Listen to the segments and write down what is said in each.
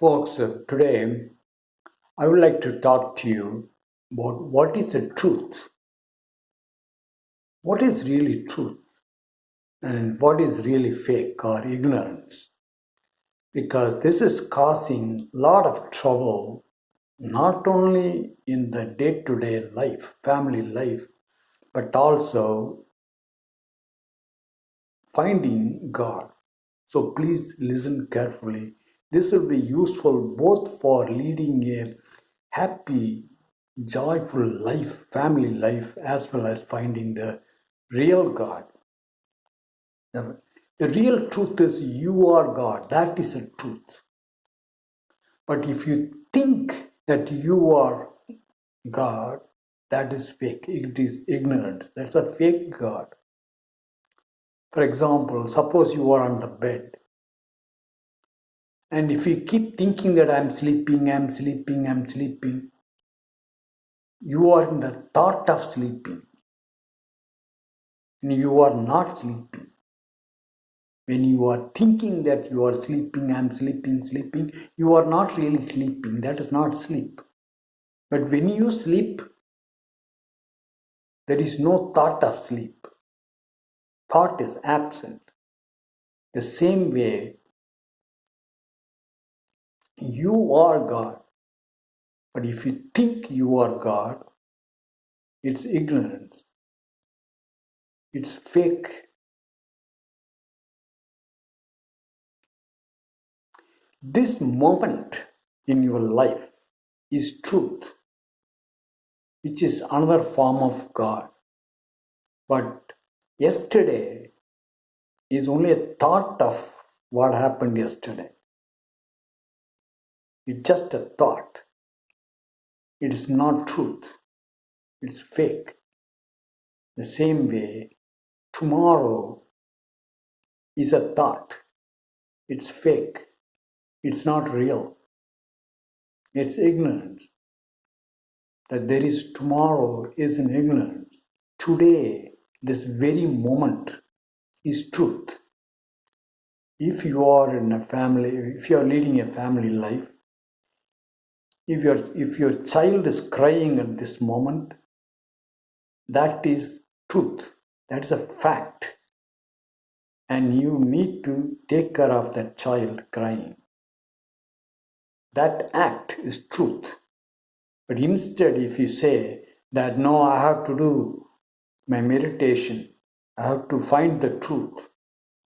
Folks, today I would like to talk to you about what is the truth, what is really truth, and what is really fake or ignorance. Because this is causing a lot of trouble not only in the day to day life, family life, but also finding God. So please listen carefully. This will be useful both for leading a happy, joyful life, family life, as well as finding the real God. The real truth is you are God. That is the truth. But if you think that you are God, that is fake. It is ignorance. That's a fake God. For example, suppose you are on the bed. And if you keep thinking that I'm sleeping, I'm sleeping, I'm sleeping, you are in the thought of sleeping. And you are not sleeping. When you are thinking that you are sleeping, I'm sleeping, sleeping, you are not really sleeping. That is not sleep. But when you sleep, there is no thought of sleep. Thought is absent. The same way, you are God. But if you think you are God, it's ignorance. It's fake. This moment in your life is truth, which is another form of God. But yesterday is only a thought of what happened yesterday. It's just a thought. It is not truth. It's fake. The same way, tomorrow is a thought. It's fake. It's not real. It's ignorance. That there is tomorrow is an ignorance. Today, this very moment is truth. If you are in a family, if you are leading a family life, if your child is crying at this moment, that is truth. That is a fact. And you need to take care of that child crying. That act is truth. But instead, if you say that no, I have to do my meditation, I have to find the truth.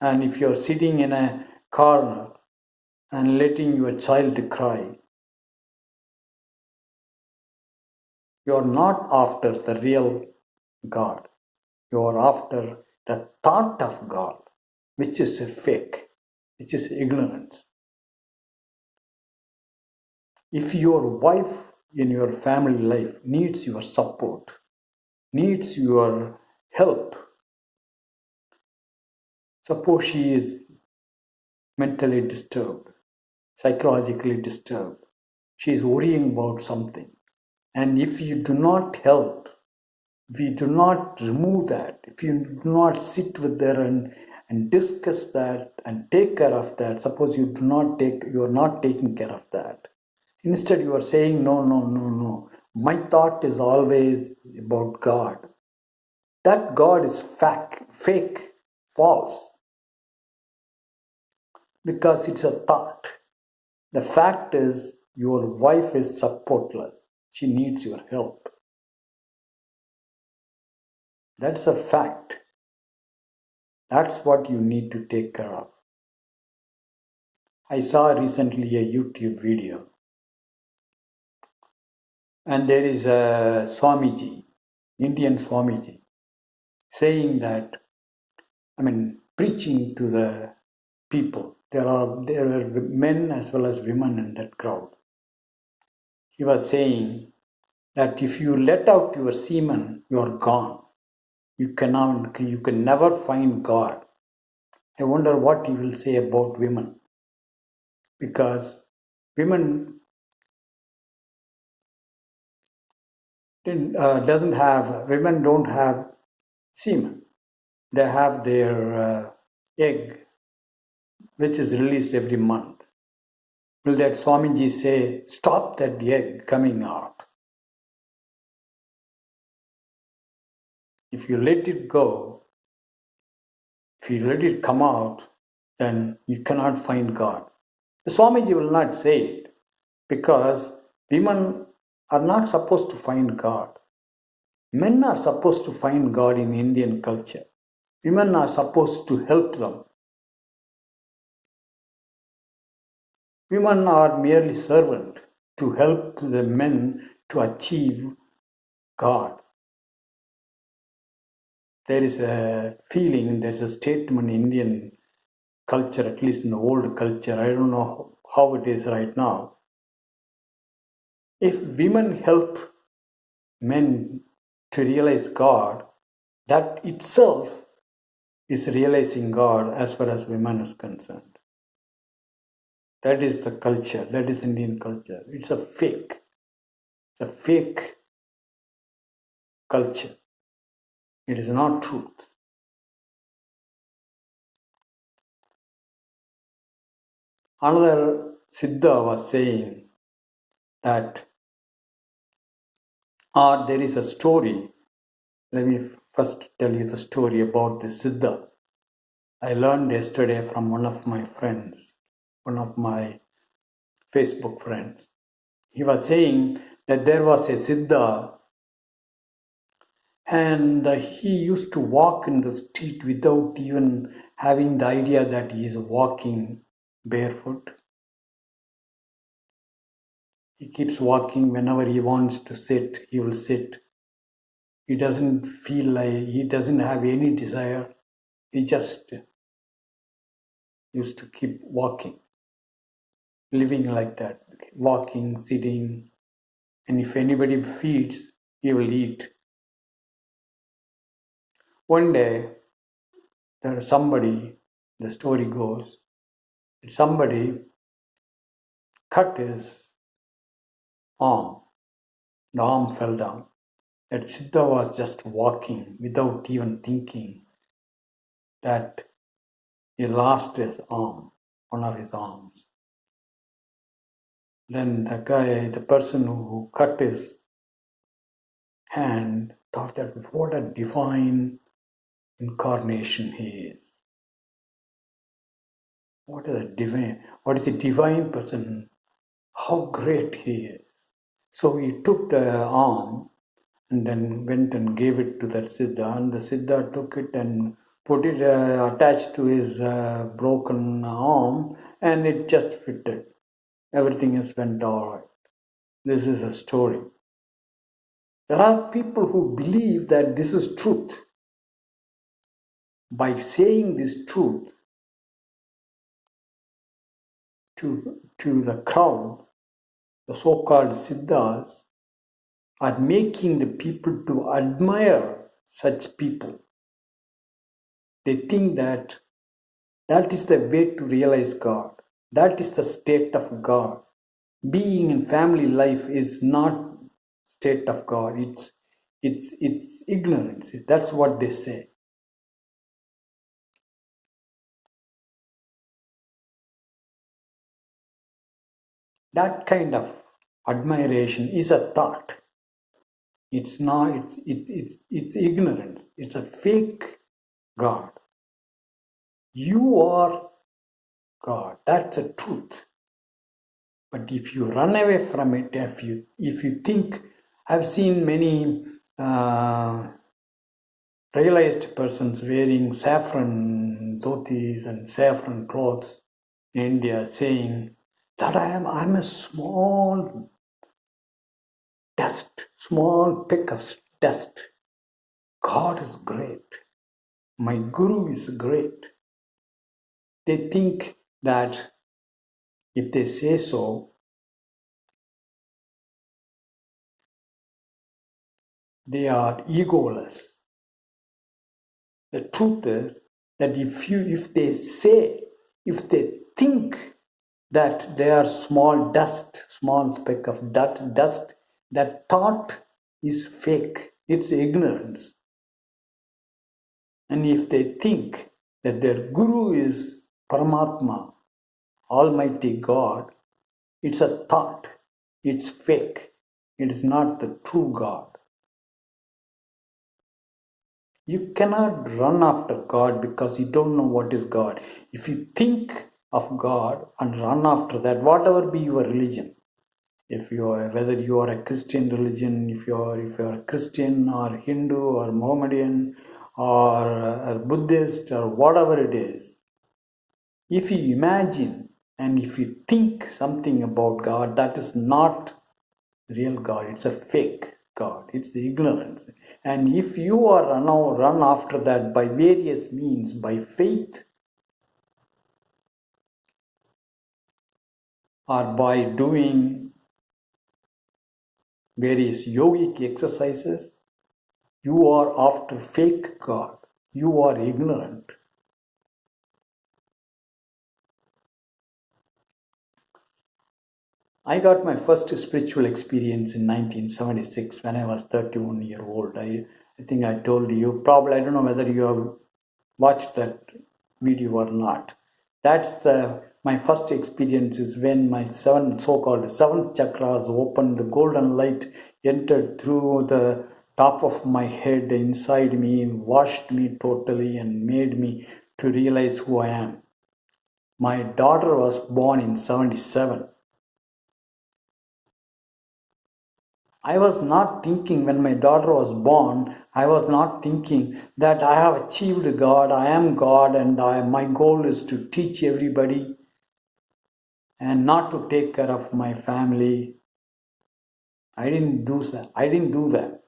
And if you're sitting in a corner and letting your child cry, you're not after the real God. You're after the thought of God, which is a fake, which is ignorance. If your wife in your family life needs your support, needs your help, suppose she is mentally disturbed, psychologically disturbed, she is worrying about something, and if you do not help, if you do not remove that, if you do not sit with her and discuss that and take care of that, suppose you are not taking care of that. Instead, you are saying, no, no, no, no. My thought is always about God. That God is fake, false, because it's a thought. The fact is, your wife is supportless. She needs your help. That's a fact. That's what you need to take care of. I saw recently a YouTube video, and there is a Swamiji, Indian Swamiji, saying that, preaching to the people. There were men as well as women in that crowd. He was saying that if you let out your semen, you are gone. You can never find God. I wonder what he will say about women, because women women don't have semen. They have their egg, which is released every month. Will that Swamiji say, stop that egg coming out? If you let it go, if you let it come out, then you cannot find God. The Swamiji will not say it because women are not supposed to find God. Men are supposed to find God in Indian culture. Women are supposed to help them. Women are merely servant to help the men to achieve God. There is a feeling, there is a statement in Indian culture, at least in the old culture, I don't know how it is right now. If women help men to realize God, that itself is realizing God as far as women is concerned. That is the culture, that is Indian culture. It's a fake culture. It is not truth. Another Siddha was saying that, or there is a story. Let me first tell you the story about the Siddha. I learned yesterday from one of my friends, one of my Facebook friends. He was saying that there was a Siddha and he used to walk in the street without even having the idea that he is walking barefoot. He keeps walking. Whenever he wants to sit, he will sit. He doesn't feel like, he doesn't have any desire. He just used to keep walking, living like that, walking, sitting. And if anybody feeds, he will eat. One day, there was somebody, the story goes, that somebody cut his arm. The arm fell down. That Siddha was just walking without even thinking that he lost his arm, one of his arms. Then the person who cut his hand, thought that what a divine incarnation he is. What is a divine person? How great he is. So he took the arm and then went and gave it to that Siddha, and the Siddha took it and put it attached to his broken arm, and it just fitted. Everything is went all right. This is a story. There are people who believe that this is truth. By saying this truth to the crowd, the so-called Siddhas are making the people to admire such people. They think that that is the way to realize God. That is the state of God. Being in family life is not state of God. It's ignorance. That's what they say. That kind of admiration is a thought. It's not. It's ignorance. It's a fake God. You are God. That's a truth. But if you run away from it, if you think, I've seen many realized persons wearing saffron dhotis and saffron clothes in India, saying that I'm a small dust, small peck of dust. God is great. My guru is great. They think that if they say so, they are egoless. The truth is that if they think that they are small dust, small speck of dust, that thought is fake. It's ignorance. And if they think that their guru is Paramatma, Almighty God, It's a thought. It's fake. It is not the true God. You cannot run after God because you don't know what is God. If you think of God and run after that, whatever be your religion, if you are, whether you are a Christian religion, if you are a Christian or Hindu or Mohammedan or a Buddhist or whatever it is, if you imagine and if you think something about God, that is not real God. It's a fake God. It's the ignorance. And if you are now run after that by various means, by faith or by doing various yogic exercises, you are after fake God. You are ignorant. I got my first spiritual experience in 1976 when I was 31 years old. I think I told you, probably, I don't know whether you have watched that video or not. That's my first experience is when my so-called seventh chakras opened, the golden light entered through the top of my head inside me, washed me totally and made me to realize who I am. My daughter was born in 77. I was not thinking when my daughter was born, I was not thinking that I have achieved God, I am God, and my goal is to teach everybody and not to take care of my family. I didn't do that. I didn't do that.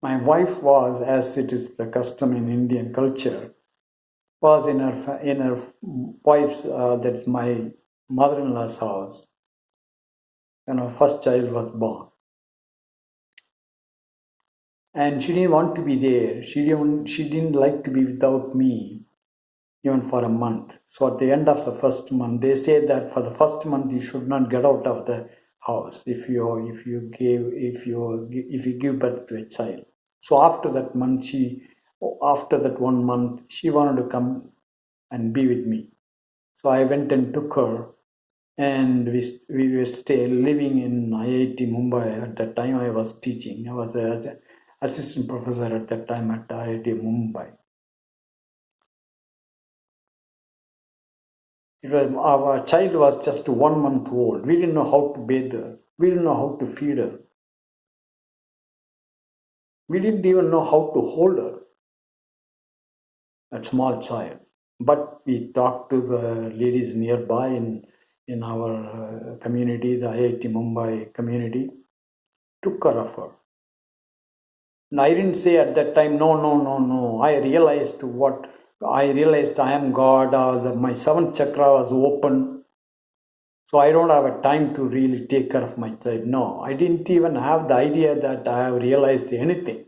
My wife was, as it is the custom in Indian culture, was in her wife's, that's my mother-in-law's house, when her first child was born. And she didn't want to be there. She didn't like to be without me even for a month. So at the end of the first month, they say that for the first month you should not get out of the house if you give birth to a child. So after that month, after that 1 month, she wanted to come and be with me. So I went and took her, and we were still living in IIT Mumbai. At that time I was teaching. I was an assistant professor at that time at IIT Mumbai. Our child was just 1 month old. We didn't know how to bathe her. We didn't know how to feed her. We didn't even know how to hold her, that small child. But we talked to the ladies nearby in our community, the IIT Mumbai community, took care of her. And I didn't say at that time, no, no, no, no. I realized I am God. My seventh chakra was open. So I don't have a time to really take care of my child. No, I didn't even have the idea that I have realized anything.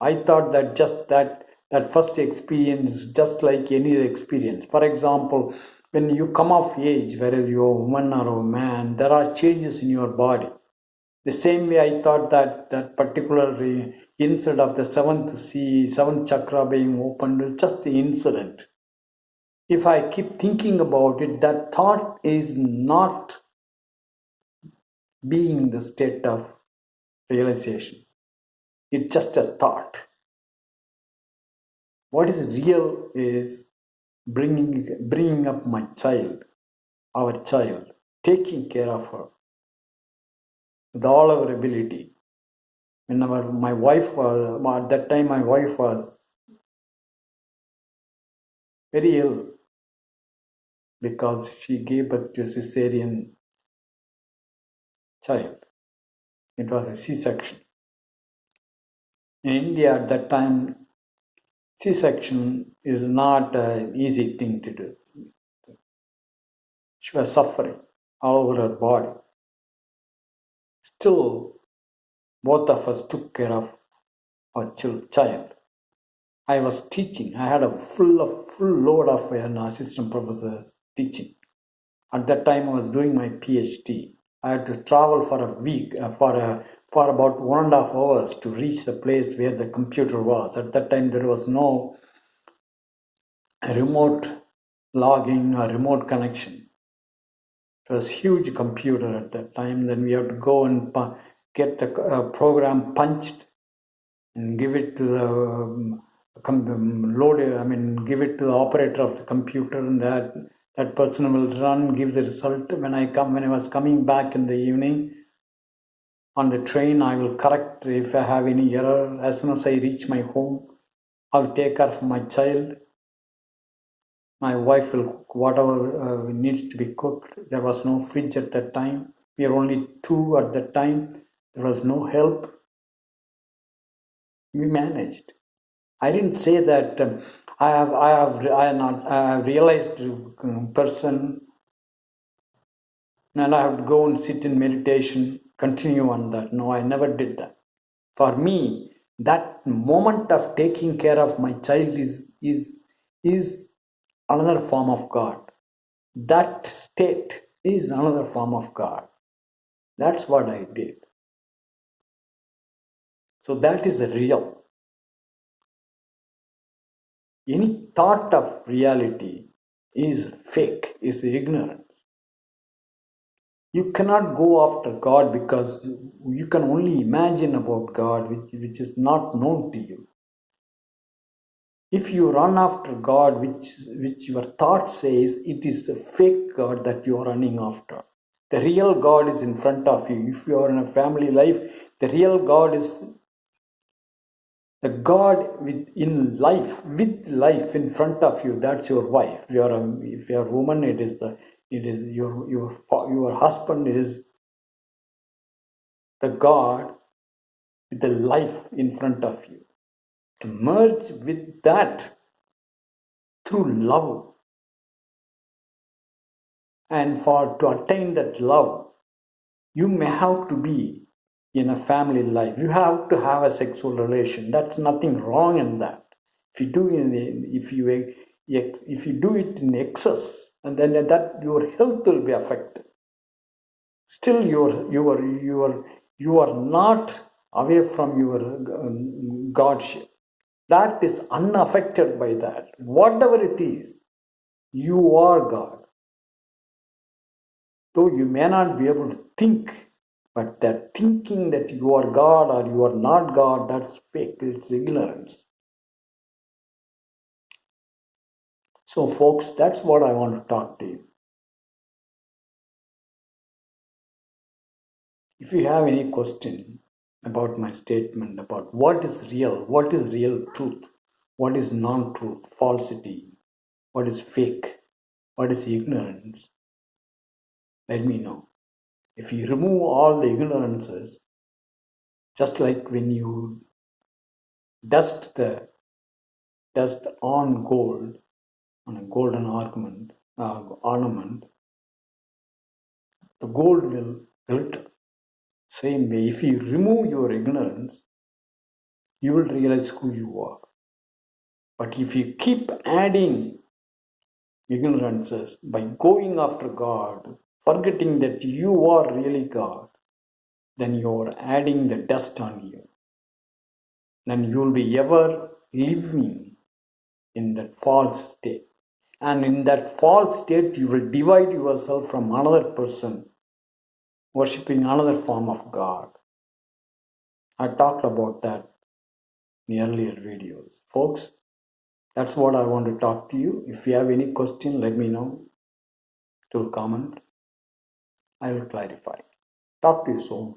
I thought that just that first experience, just like any experience. For example, when you come of age, whether you're a woman or a man, there are changes in your body. The same way I thought that particular incident of the seventh chakra being opened is just the incident. If I keep thinking about it, that thought is not being the state of realization. It's just a thought. What is real is bringing up my child, our child, taking care of her with all our ability. Whenever my wife was, at that time my wife was very ill because she gave birth to a cesarean child. It was a C-section. In India at that time, C-section is not an easy thing to do. She was suffering all over her body. Still, both of us took care of our child. I was teaching. I had a full load of an assistant professor's teaching. At that time, I was doing my PhD. I had to travel for a week, for about 1.5 hours to reach the place where the computer was. At that time, there was no remote logging or remote connection. It was huge computer at that time. Then we have to go and get the program punched and give it to the give it to the operator of the computer, and that person will run, give the result. When I was coming back in the evening on the train, I will correct if I have any error. As soon as I reach my home, I'll take care of my child. My wife will cook whatever needs to be cooked. There was no fridge at that time. We were only two at that time. There was no help. We managed. I didn't say that I have realized person and I have to go and sit in meditation, continue on that. No, I never did that. For me, that moment of taking care of my child is another form of God. That state is another form of God. That's what I did. So that is the real. Any thought of reality is fake, is ignorance. You cannot go after God because you can only imagine about God which is not known to you. If you run after God which your thought says, it is a fake God that you are running after. The real God is in front of you. If you are in a family life, the real God is the God with life in front of you. That's your wife. If you're a woman, it is your husband is the God with the life in front of you. To merge with that through love, and to attain that love, you may have to be in a family life. You have to have a sexual relation. That's nothing wrong in that. If you do it in excess, and then that your health will be affected. Still, you are not away from your godship. That is unaffected by that. Whatever it is, you are God. Though you may not be able to think, but that thinking that you are God or you are not God, that's fake. It's ignorance. So, folks, that's what I want to talk to you. If you have any question about my statement about what is real truth, what is non-truth, falsity, what is fake, what is ignorance, let me know. If you remove all the ignorances, just like when you dust on gold, on a golden ornament, the gold will glitter. Same way, if you remove your ignorance, you will realize who you are. But if you keep adding ignorances by going after God, forgetting that you are really God, then you are adding the dust on you. Then you will be ever living in that false state. And in that false state, you will divide yourself from another person, worshipping another form of God. I talked about that in earlier videos. Folks, that's what I want to talk to you. If you have any question, let me know through comment. I will clarify. Talk to you soon.